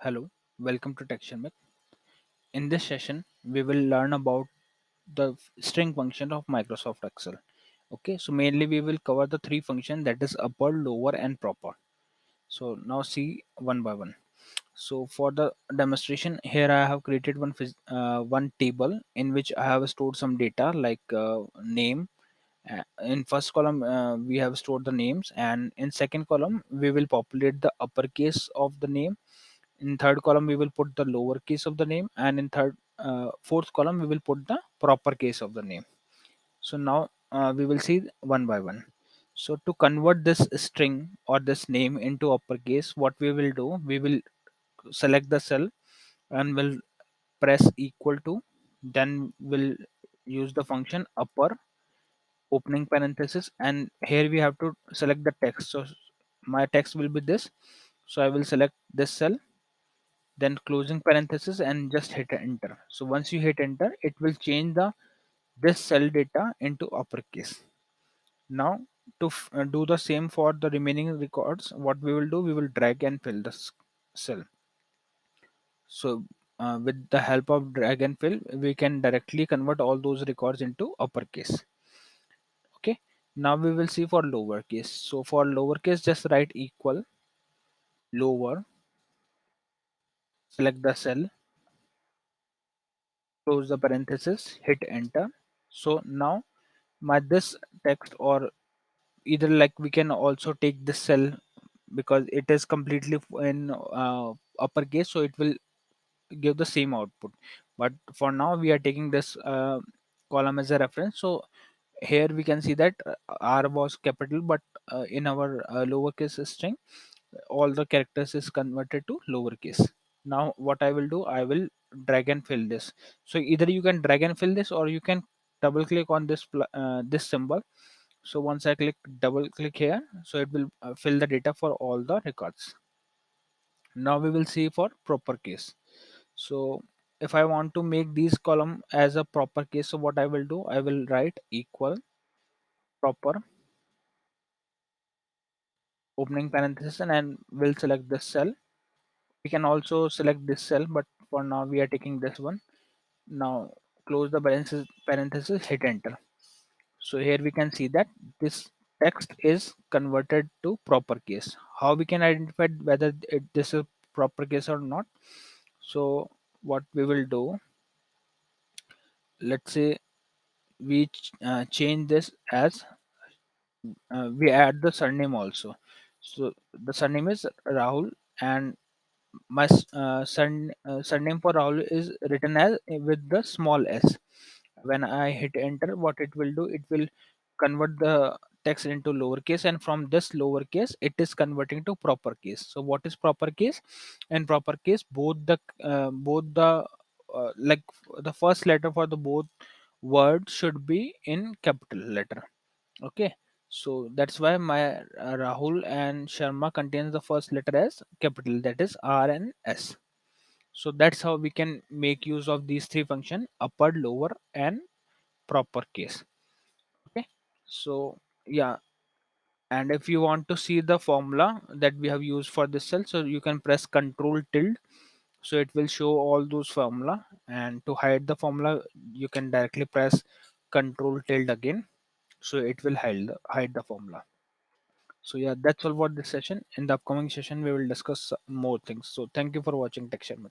Hello, welcome to Sharmit. In this session, we will learn about the string function of Microsoft Excel. Okay, so mainly we will cover the three functions, that is upper, lower, and proper. So now see one by one. So for the demonstration, here I have created one table in which I have stored some data like name. In first column, we have stored the names, and in second column, we will populate the uppercase of the name. In third column we will put the lowercase of the name, and in fourth column we will put the proper case of the name. So now we will see one by one. So to convert this string or this name into uppercase, what we will do, we will select the cell and will press equal to, then we'll use the function upper opening parenthesis, and here we have to select the text. So my text will be this, so I will select this cell, then closing parenthesis, and just hit enter. So once you hit enter, it will change the this cell data into uppercase. Now to do the same for the remaining records, what we will do, we will drag and fill the cell. So with the help of drag and fill, we can directly convert all those records into uppercase. Okay, now we will see for lowercase. So for lowercase, just write equal lower, select the cell, close the parenthesis, hit enter. So now my this text, or either like we can also take this cell because it is completely in uppercase, so it will give the same output. But for now we are taking this column as a reference. So here we can see that r was capital, but in our lowercase string, all the characters is converted to lowercase. Now what I will do, I will drag and fill this. So either you can drag and fill this, or you can double click on this symbol. So once I double click here, so it will fill the data for all the records. Now we will see for proper case. So if I want to make these column as a proper case, so what I will do, I will write equal proper opening parenthesis, and will select this cell. We can also select this cell, but for now we are taking this one. Now close the parenthesis, hit enter. So here we can see that this text is converted to proper case. How we can identify whether this is proper case or not? So what we will do, let's say we change this as we add the surname also. So the surname is Rahul, and my surname for Rahul is written as with the small s. When I hit enter, what it will do, it will convert the text into lowercase, and from this lowercase it is converting to proper case. So what is proper case? In proper case, both the like the first letter for the both words should be in capital letter. Okay, so that's why my Rahul and Sharma contains the first letter as capital, that is R and S. So that's how we can make use of these three function: upper, lower, and proper case. Okay, so yeah, and if you want to see the formula that we have used for this cell, so you can press control tilde, so it will show all those formula. And to hide the formula, you can directly press control tilde again, so it will hide the formula. So yeah, that's all for this session. In the upcoming session we will discuss more things. So thank you for watching Tech Sharmit.